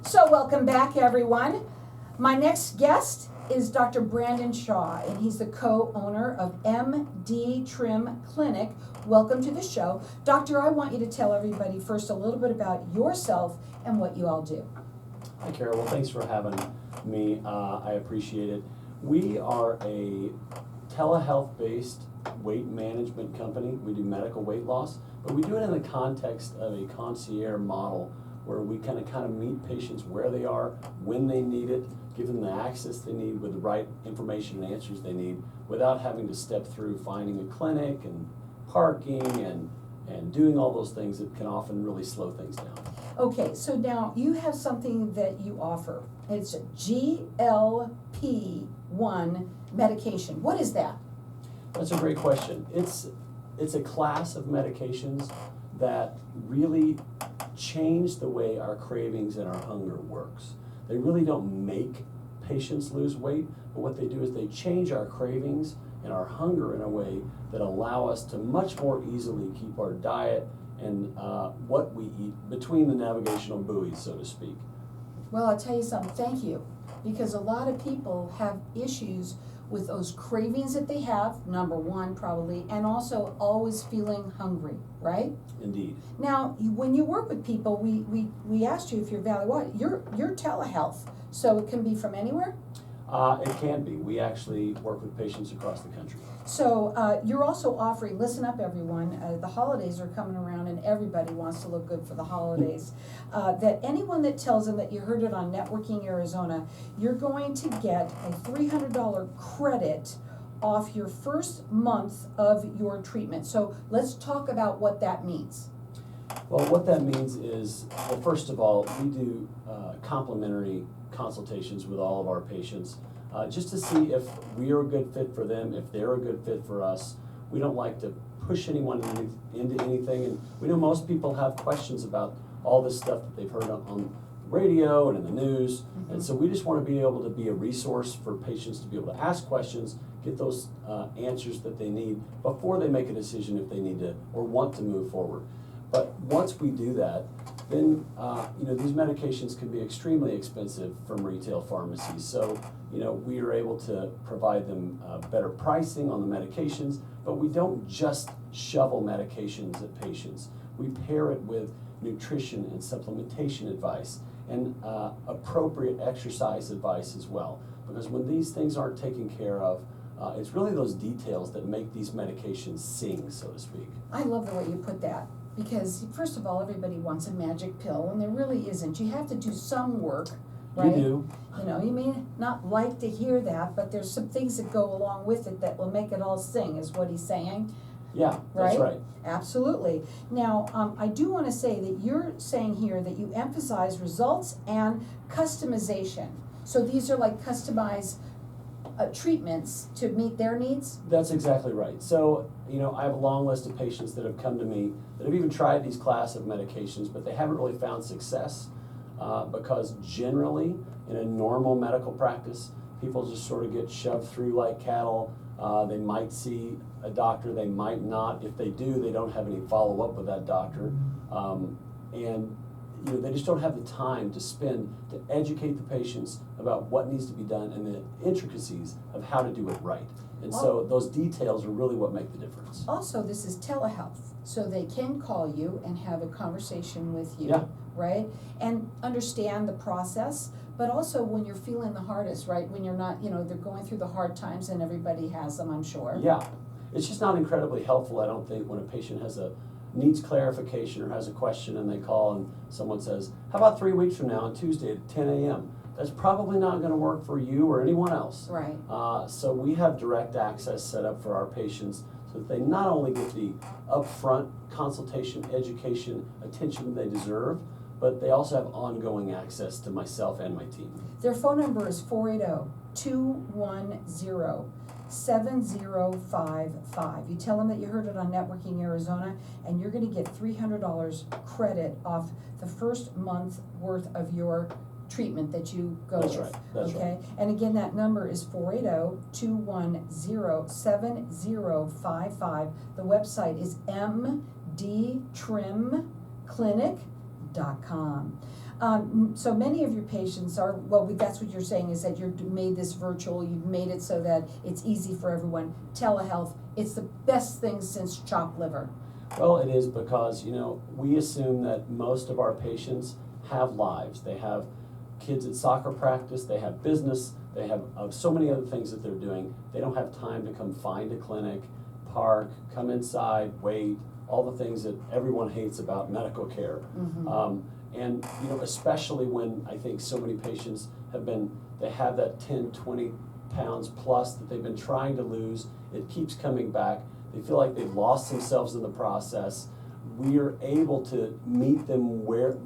So welcome back, everyone. My next guest is Dr. Brandon Shaw, and he's the co-owner of MD Trim Clinic. Welcome to the show. Doctor, I want you to tell everybody first a little bit about yourself and what you all do. Hi, Carol. Well, thanks for having me. I appreciate it. We are a telehealth-based weight management company. We do medical weight loss, but we do it in the context of a concierge model where we kind of meet patients where they are, when they need it, give them the access they need with the right information and answers they need without having to step through finding a clinic and parking and doing all those things that can often really slow things down. Okay, so now you have something that you offer. It's GLP-1 medication. What is that? That's a great question. It's a class of medications that really change the way our cravings and our hunger works. They really don't make patients lose weight, but what they do is they change our cravings and our hunger in a way that allow us to much more easily keep our diet and what we eat between the navigational buoys, so to speak. Well, I'll tell you something, thank you, because a lot of people have issues with those cravings that they have, number one probably, and also always feeling hungry, right? Indeed. Now, when you work with people, we asked you if you're value-added. You're telehealth, so it can be from anywhere? It can be. We actually work with patients across the country. So you're also offering, listen up everyone, the holidays are coming around and everybody wants to look good for the holidays, that anyone that tells them that you heard it on Networking Arizona, you're going to get a $300 credit off your first month of your treatment. So let's talk about what that means. Well, what that means is, well, first of all, we do complementary consultations with all of our patients, just to see if we are a good fit for them, if they're a good fit for us. We don't like to push anyone into anything, and we know most people have questions about all this stuff that they've heard on radio and in the news, and so we just want to be able to be a resource for patients to be able to ask questions, get those answers that they need before they make a decision if they need to or want to move forward. But once we do that, then these medications can be extremely expensive from retail pharmacies. So we are able to provide them better pricing on the medications, but we don't just shovel medications at patients. We pair it with nutrition and supplementation advice and appropriate exercise advice as well. Because when these things aren't taken care of, it's really those details that make these medications sing, so to speak. I love the way you put that. Because first of all, everybody wants a magic pill, and there really isn't. You have to do some work, right? You do. You may not like to hear that, but there's some things that go along with it that will make it all sing, is what he's saying. Yeah, that's right. Absolutely. Now, I do want to say that you're saying here that you emphasize results and customization. So these are like customized treatments to meet their needs? That's exactly right. So, I have a long list of patients that have come to me that have even tried these class of medications, but they haven't really found success because generally, in a normal medical practice, people just sort of get shoved through like cattle. They might see a doctor, they might not. If they do, they don't have any follow-up with that doctor. And they just don't have the time to spend to educate the patients about what needs to be done and the intricacies of how to do it right. And so those details are really what make the difference. Also, this is telehealth, so they can call you and have a conversation with you, yeah. Right? And understand the process, but also when you're feeling the hardest, right? When you're not, they're going through the hard times and everybody has them, I'm sure. Yeah. It's just not incredibly helpful, I don't think, when a patient needs clarification or has a question and they call and someone says, how about 3 weeks from now on Tuesday at 10 a.m.? That's probably not going to work for you or anyone else. Right. So we have direct access set up for our patients so that they not only get the upfront consultation, education, attention they deserve, but they also have ongoing access to myself and my team. Their phone number is 480-210-7055. You tell them that you heard it on Networking Arizona, and you're going to get $300 credit off the first month worth of your treatment that you go That's with. right. That's okay? right. And again, that number is 480-210-7055. The website is mdtrimclinic.com. So many of your patients are, well, that's what you're saying, is that you've made this virtual, you've made it so that it's easy for everyone. Telehealth, it's the best thing since chopped liver. Well, it is because, we assume that most of our patients have lives. They have kids at soccer practice, they have business, they have so many other things that they're doing. They don't have time to come find a clinic, park, come inside, wait, all the things that everyone hates about medical care. And especially when I think so many patients they have that 10, 20 pounds plus that they've been trying to lose. It keeps coming back. They feel like they've lost themselves in the process. We are able to meet them where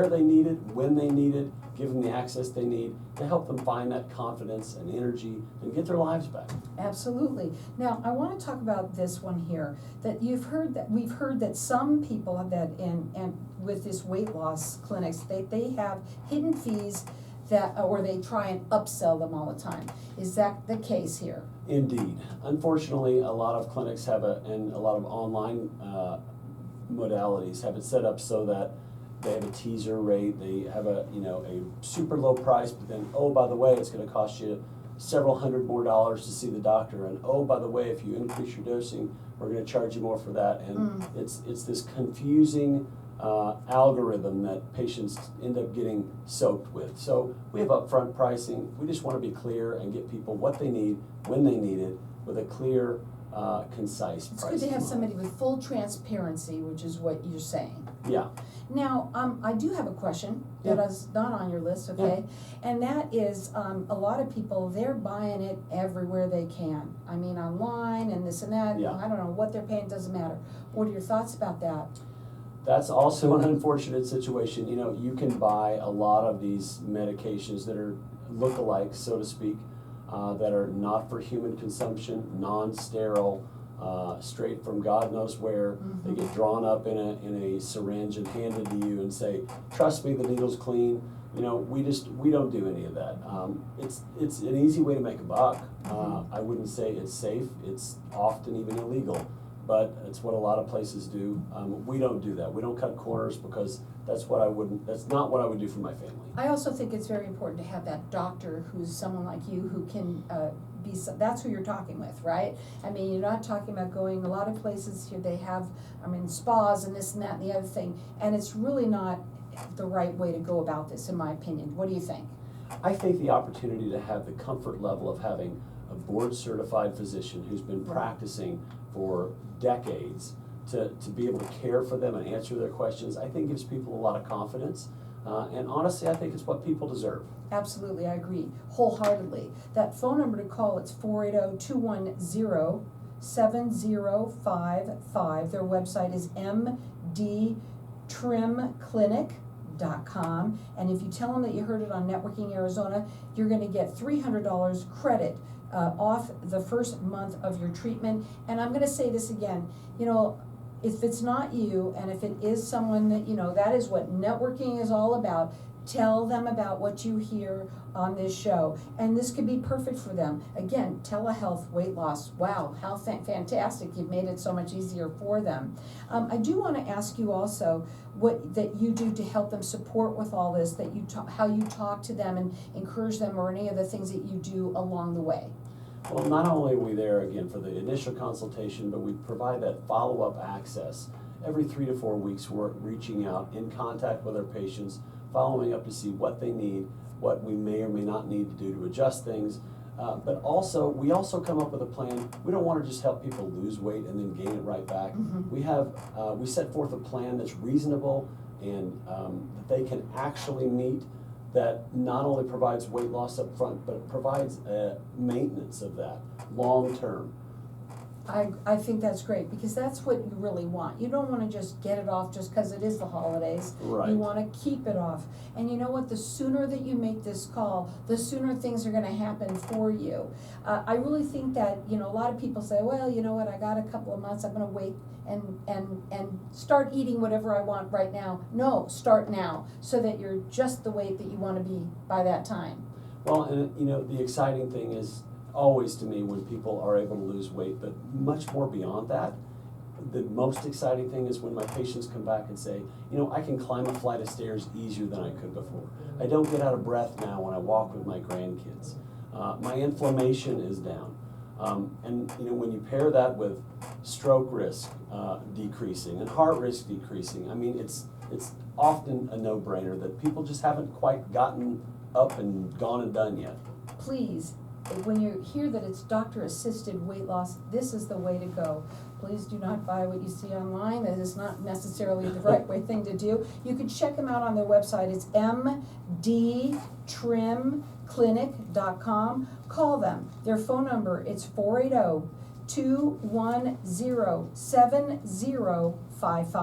they need it, when they need it, give them the access they need to help them find that confidence and energy and get their lives back. Absolutely. Now, I want to talk about this one here, that we've heard that some people that and with this weight loss clinics, they have hidden fees or they try and upsell them all the time. Is that the case here? Indeed. Unfortunately, a lot of clinics and a lot of online modalities have it set up so that they have a teaser rate, they have a super low price, but then, oh, by the way, it's going to cost you several $100 more to see the doctor, and oh, by the way, if you increase your dosing, we're going to charge you more for that. And it's this confusing algorithm that patients end up getting soaked with. So we have upfront pricing. We just want to be clear and get people what they need, when they need it, with a clear, concise price. It's good to have somebody with full transparency, which is what you're saying. Yeah. Now, I do have a question that is not on your list, okay? And that is, a lot of people, they're buying it everywhere they can. I mean, online and this and that. Yeah. I don't know what they're paying, doesn't matter. What are your thoughts about that? That's also an unfortunate situation. You can buy a lot of these medications that are look-alike, so to speak, that are not for human consumption, non-sterile, straight from God knows where. They get drawn up in a syringe and handed to you and say, trust me, the needle's clean. We don't do any of that. It's an easy way to make a buck. I wouldn't say it's safe. It's often even illegal, but it's what a lot of places do. We don't do that. We don't cut corners because that's not what I would do for my family. I also think it's very important to have that doctor who's someone like you who can that's who you're talking with, right? I mean, you're not talking about going, a lot of places here they have, spas and this and that and the other thing, and it's really not the right way to go about this, in my opinion. What do you think? I think the opportunity to have the comfort level of having a board-certified physician who's been practicing for decades to be able to care for them and answer their questions, I think gives people a lot of confidence. And honestly, I think it's what people deserve. Absolutely, I agree wholeheartedly. That phone number to call, it's 480-210-7055. Their website is mdtrimclinic.com. And if you tell them that you heard it on Networking Arizona, you're going to get $300 credit off the first month of your treatment. And I'm going to say this again, if it's not you, and if it is someone that, that is what networking is all about. Tell them about what you hear on this show. And this could be perfect for them. Again, telehealth, weight loss. Wow, how fantastic. You've made it so much easier for them. I do want to ask you also what that you do to help them support with all this, that how you talk to them and encourage them, or any of the things that you do along the way. Well, not only are we there, again, for the initial consultation, but we provide that follow-up access. Every 3 to 4 weeks, we're reaching out, in contact with our patients, following up to see what they need, what we may or may not need to do to adjust things. But also, we also come up with a plan. We don't want to just help people lose weight and then gain it right back. We set forth a plan that's reasonable and that they can actually meet, that not only provides weight loss up front, but it provides maintenance of that long term. I think that's great, because that's what you really want. You don't want to just get it off just because it is the holidays. Right. You want to keep it off. And you know what? The sooner that you make this call, the sooner things are going to happen for you. I really think that, a lot of people say, well, you know what, I got a couple of months, I'm going to wait and start eating whatever I want right now. No, start now, so that you're just the weight that you want to be by that time. Well, and the exciting thing is always, to me, when people are able to lose weight, but much more beyond that, the most exciting thing is when my patients come back and say, you know, I can climb a flight of stairs easier than I could before. I don't get out of breath now when I walk with my grandkids. My inflammation is down. And you know, when you pair that with stroke risk decreasing and heart risk decreasing, I mean, it's often a no-brainer that people just haven't quite gotten up and gone and done yet. Please, when you hear that it's doctor-assisted weight loss, this is the way to go. Please do not buy what you see online. That is not necessarily the right thing to do. You can check them out on their website. It's mdtrimclinic.com. Call them. Their phone number, it's 480-210-7055.